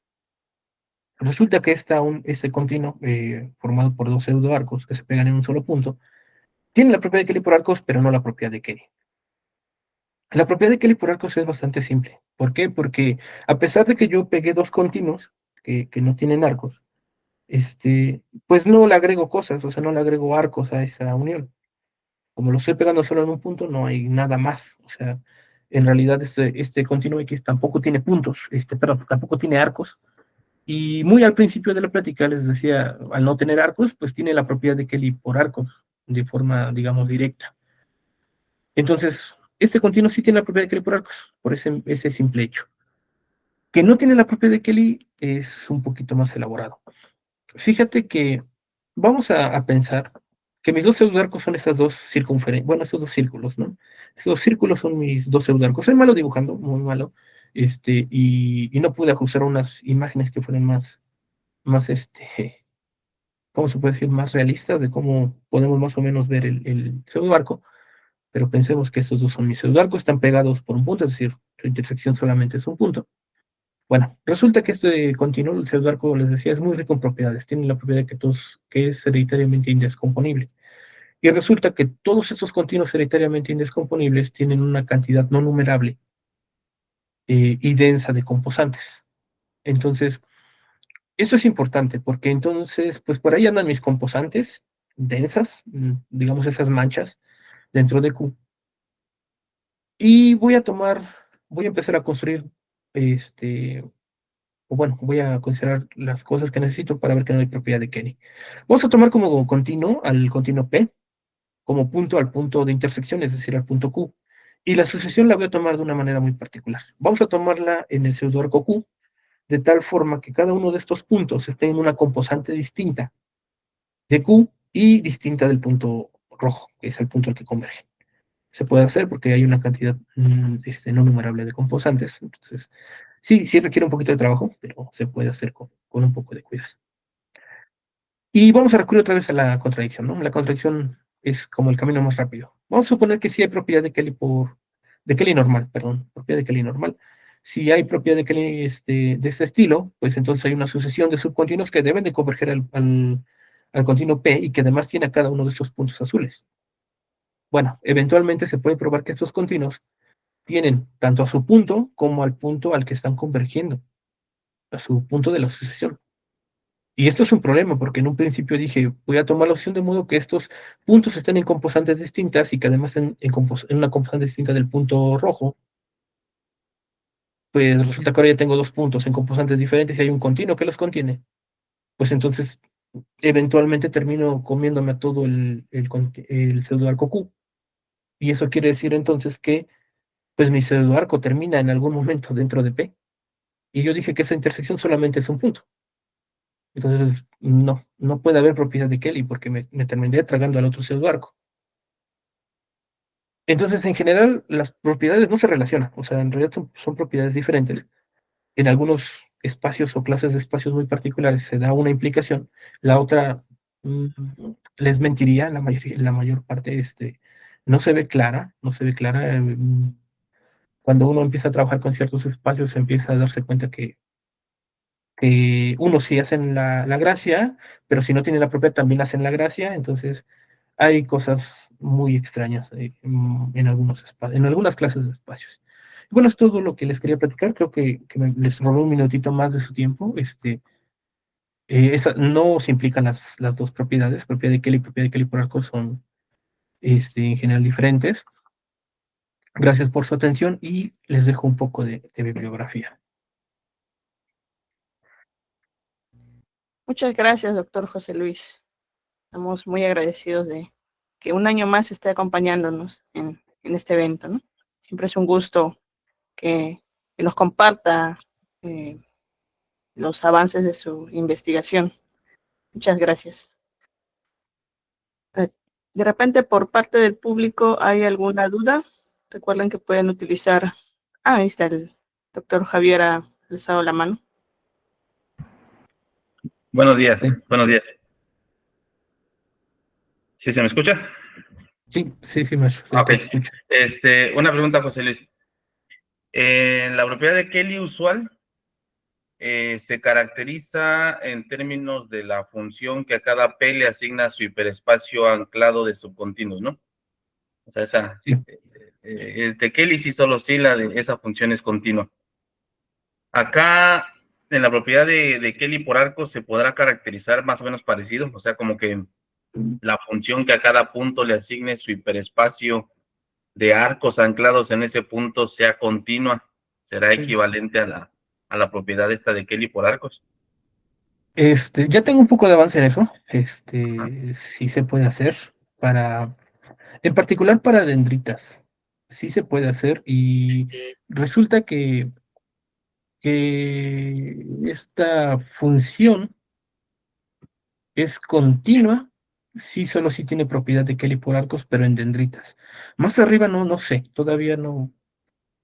Resulta que este continuo, formado por dos pseudoarcos que se pegan en un solo punto, tiene la propiedad de Kelly por arcos, pero no la propiedad de Kelly. La propiedad de Kelly por arcos es bastante simple. ¿Por qué? Porque a pesar de que yo pegué dos continuos que no tienen arcos, pues no le agrego cosas, o sea, no le agrego arcos a esa unión. Como lo estoy pegando solo en un punto, no hay nada más. O sea, en realidad este continuo X tampoco tiene puntos, perdón, tampoco tiene arcos. Y muy al principio de la plática les decía, al no tener arcos, pues tiene la propiedad de Kelly por arcos, de forma, digamos, directa. Entonces, este continuo sí tiene la propiedad de Kelly por arcos, por ese simple hecho. Que no tiene la propiedad de Kelly es un poquito más elaborado. Fíjate que vamos a pensar que mis dos pseudoarcos son estas dos circunferencias, bueno, estos dos círculos, ¿no? Estos dos círculos son mis dos pseudoarcos. Soy malo dibujando, muy malo, y no pude ajustar unas imágenes que fueran más, ¿cómo se puede decir? Más realistas de cómo podemos más o menos ver el pseudoarco, pero pensemos que estos dos son mis pseudoarcos, están pegados por un punto, es decir, su intersección solamente es un punto. Bueno, resulta que este continuo, el pseudoarco, les decía, es muy rico en propiedades. Tiene la propiedad que es hereditariamente indescomponible. Y resulta que todos estos continuos hereditariamente indescomponibles tienen una cantidad no numerable y densa de composantes. Entonces, eso es importante porque entonces, pues por ahí andan mis composantes densas, digamos esas manchas dentro de Q. Y voy a empezar a construir o bueno, voy a considerar las cosas que necesito para ver que no hay propiedad de Kenny. Vamos a tomar como continuo al continuo P, como punto al punto de intersección, es decir, al punto Q. Y la sucesión la voy a tomar de una manera muy particular. Vamos a tomarla en el pseudoarco Q, de tal forma que cada uno de estos puntos esté en una composante distinta de Q y distinta del punto rojo, que es el punto al que converge. Se puede hacer porque hay una cantidad no numerable de composantes. Entonces, sí requiere un poquito de trabajo, pero se puede hacer con un poco de cuidado. Y vamos a recurrir otra vez a la contradicción, ¿no? La contradicción es como el camino más rápido. Vamos a suponer que sí hay propiedad de Kelly normal, perdón, propiedad de Kelly normal. Si hay propiedad de Kelly de este estilo, pues entonces hay una sucesión de subcontinuos que deben de converger al continuo P y que además tiene a cada uno de estos puntos azules. Bueno, eventualmente se puede probar que estos continuos tienen tanto a su punto como al punto al que están convergiendo, a su punto de la sucesión. Y esto es un problema, porque en un principio dije, voy a tomar la opción de modo que estos puntos estén en composantes distintas y que además estén en una composante distinta del punto rojo. Pues resulta que ahora ya tengo dos puntos en composantes diferentes y hay un continuo que los contiene. Pues entonces, eventualmente termino comiéndome a todo el pseudoarco Q. Y eso quiere decir entonces que, pues mi pseudoarco termina en algún momento dentro de P. Y yo dije que esa intersección solamente es un punto. Entonces, no puede haber propiedad de Kelly porque me terminaría tragando al otro pseudoarco. Entonces, en general, las propiedades no se relacionan, o sea, en realidad son propiedades diferentes. En algunos espacios o clases de espacios muy particulares se da una implicación, la otra, mm, les mentiría, la mayor parte, no se ve clara, no se ve clara. Cuando uno empieza a trabajar con ciertos espacios, empieza a darse cuenta que unos sí hacen la gracia, pero si no tienen la propiedad también hacen la gracia, entonces hay cosas muy extrañas en en algunas clases de espacios. Bueno, es todo lo que les quería platicar. Creo que les robé un minutito más de su tiempo. No se implican las dos propiedades. Propiedad de Kelly y propiedad de Kelly por arco son en general diferentes. Gracias por su atención y les dejo un poco de bibliografía. Muchas gracias, doctor José Luis. Estamos muy agradecidos de que un año más esté acompañándonos en este evento, ¿no? Siempre es un gusto que nos comparta eh, los avances de su investigación. Muchas gracias. De repente, por parte del público, ¿hay alguna duda? Recuerden que pueden utilizar... Ah, ahí está el doctor Javier ha alzado la mano. Buenos días, Sí. buenos días. ¿Sí se me escucha? Sí, maestro. Ok. Se escucha. Una pregunta, José Luis. En la propiedad de Kelly usual se caracteriza en términos de la función que a cada P le asigna su hiperespacio anclado de subcontinuos, ¿no? O sea, Sí. de Kelly sí solo sí la de esa función es continua. Acá, en la propiedad de Kelly por arco, se podrá caracterizar más o menos parecido, o sea, como que la función que a cada punto le asigne su hiperespacio de arcos anclados en ese punto sea continua, será equivalente a la propiedad esta de Kelly por arcos. Ya tengo un poco de avance en eso. Ajá. Sí se puede hacer en particular para dendritas. Sí se puede hacer y resulta que esta función es continua. Sí, solo sí tiene propiedad de Kelly por arcos, pero en dendritas. Más arriba no sé, todavía no.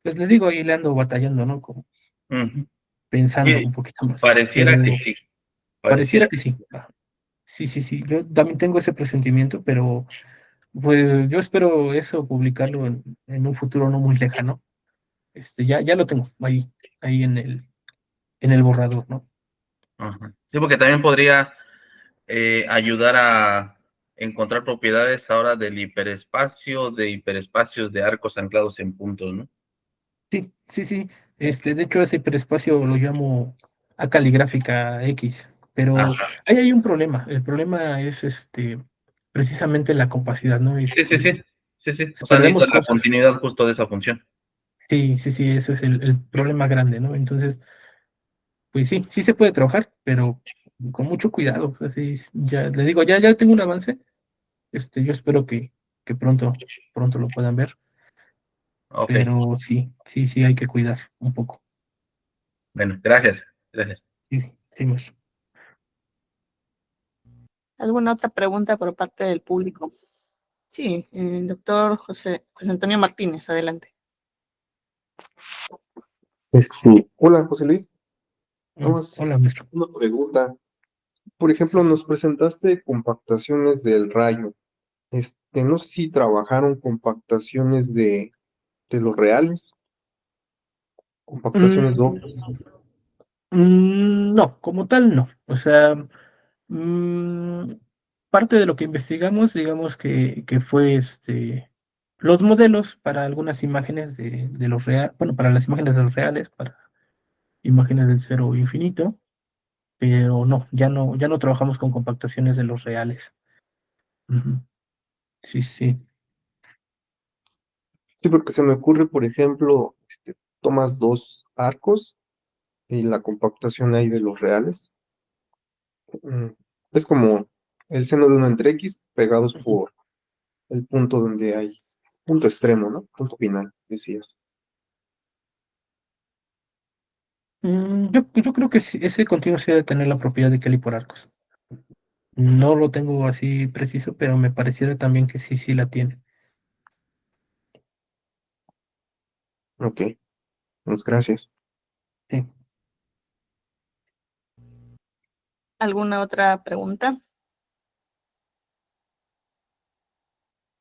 Pues le digo, ahí le ando batallando, ¿no? Como pensando Sí, un poquito más. Pero pareciera que sí, pareciera pareciera que que sí. sí. Sí. Yo también tengo ese presentimiento, pero pues yo espero eso, publicarlo en un futuro no muy lejano. Ya lo tengo ahí en el borrador, ¿no? Ajá. Sí, porque también podría ayudar a encontrar propiedades ahora del hiperespacio, de hiperespacios de arcos anclados en puntos, ¿no? Sí. De hecho, ese hiperespacio lo llamo a caligráfica X, pero Ajá. ahí hay un problema. El problema es precisamente la compacidad, ¿no? Sí. O sea, necesito Perdemos la cosas. continuidad justo de esa función. Sí, ese es el problema grande, ¿no? Entonces, pues sí se puede trabajar, pero con mucho cuidado. Así, ya le digo, ya tengo un avance. Yo espero que pronto lo puedan ver, Ok, pero sí hay que cuidar un poco. bueno, gracias. Gracias. Sí, maestro. ¿Alguna otra pregunta por parte del público? Sí, el doctor José Antonio Martínez, adelante. Hola, José Luis. Vamos, Hola, maestro. una pregunta. Por ejemplo, nos presentaste compactaciones del rayo. No sé si trabajaron compactaciones de los reales, compactaciones Mm, dobles. no, como tal, no. O sea, mm, parte de lo que investigamos, digamos que fue los modelos para algunas imágenes de los reales, bueno, para las imágenes de los reales, para imágenes del cero infinito, pero no, ya no trabajamos con compactaciones de los reales. Ujú. Sí. Sí, porque se me ocurre, por ejemplo, tomas dos arcos y la compactación ahí de los reales. Mm, Es como el seno de una entre X pegados Ujú. por el punto donde hay punto extremo, ¿no? Punto final, decías. Yo creo que sí, ese continuo sí debe tener la propiedad de Kelly por arcos. No lo tengo así preciso, pero me pareciera también que sí la tiene. Ok, pues gracias. Sí. ¿Alguna otra pregunta?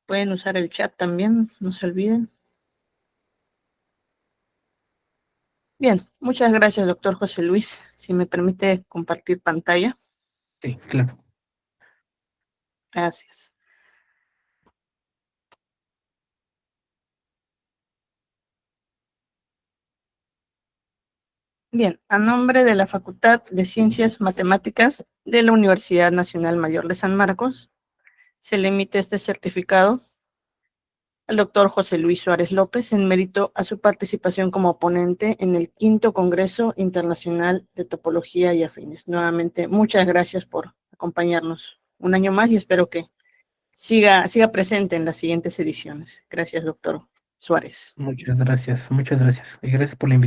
Pueden usar el chat también, no se olviden. Bien, muchas gracias, doctor José Luis. Si me permite compartir pantalla. Sí, claro. Gracias. Bien, a nombre de la Facultad de Ciencias Matemáticas de la Universidad Nacional Mayor de San Marcos, se le emite este certificado al doctor José Luis Suárez López en mérito a su participación como ponente en el 5º Congreso Internacional de Topología y Afines. Nuevamente, muchas gracias por acompañarnos un año más y espero que siga presente en las siguientes ediciones. Gracias, doctor Suárez. Muchas gracias. Y gracias por la invitación.